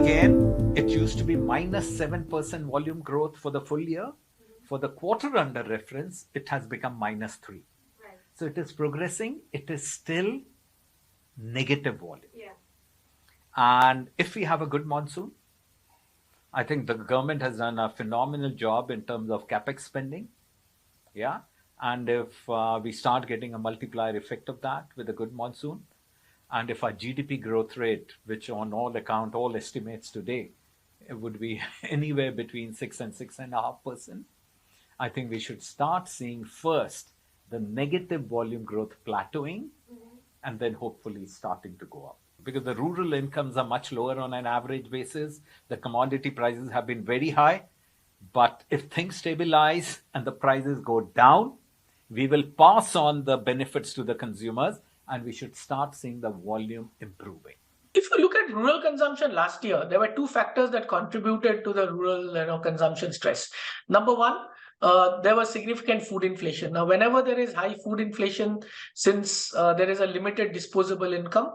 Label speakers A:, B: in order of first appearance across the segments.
A: again, it used to be -7% volume growth for the full year. For the quarter under reference, it has become -3.
B: Right.
A: So it is progressing. It is still negative volume.
B: Yeah.
A: And if we have a good monsoon, I think the government has done a phenomenal job in terms of capex spending. Yeah. And if we start getting a multiplier effect of that with a good monsoon, and if our GDP growth rate, which on all estimates today, it would be anywhere between 6 and 6.5%, I think we should start seeing first the negative volume growth plateauing and then hopefully starting to go up. Because the rural incomes are much lower on an average basis. The commodity prices have been very high. But if things stabilize and the prices go down, we will pass on the benefits to the consumers and we should start seeing the volume improving.
C: If you look at rural consumption last year, there were two factors that contributed to the rural consumption stress. Number one, there was significant food inflation. Now, whenever there is high food inflation, since there is a limited disposable income,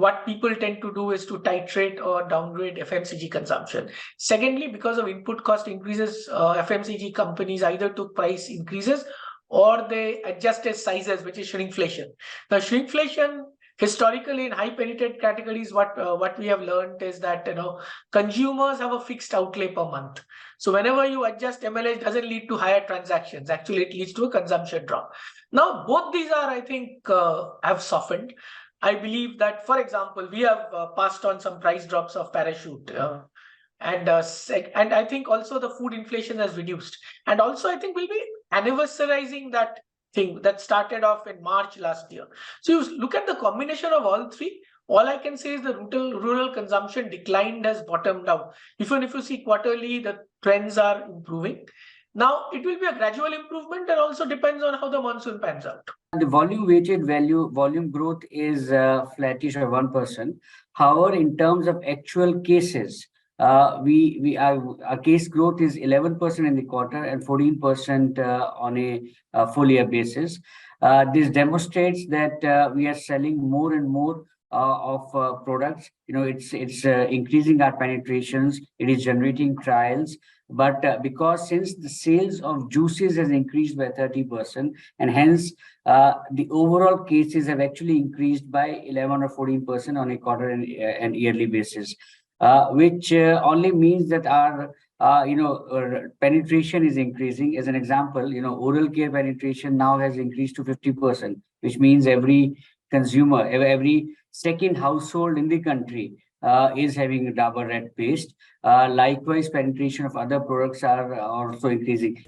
C: what people tend to do is to titrate or downgrade FMCG consumption. Secondly, because of input cost increases, FMCG companies either took price increases or they adjusted sizes, which is shrinkflation. Now, shrinkflation historically in high penetrated categories, what we have learned is that consumers have a fixed outlay per month. So whenever you adjust MLH, doesn't lead to higher transactions. Actually, it leads to a consumption drop. Now, both these are, I think, have softened. I believe that, for example, we have passed on some price drops of Parachute. And I think also the food inflation has reduced. And also, I think we'll be anniversarizing that thing that started off in March last year. So you look at the combination of all three, all I can say is the rural consumption decline has bottomed out. Even if you see quarterly, the trends are improving. Now, it will be a gradual improvement and also depends on how the monsoon pans out.
D: The volume growth is flattish or 1%. However, in terms of actual cases, our case growth is 11% in the quarter and 14% on a full year basis. This demonstrates that we are selling more and more of products. It's increasing our penetrations. It is generating trials. But because since the sales of juices has increased by 30%, and hence the overall cases have actually increased by 11 or 14% on a quarter and yearly basis, which only means that our penetration is increasing. As an example, oral care penetration now has increased to 50%, which means every consumer, every second household in the country is having a Dabur Red paste. Likewise, penetration of other products are also increasing.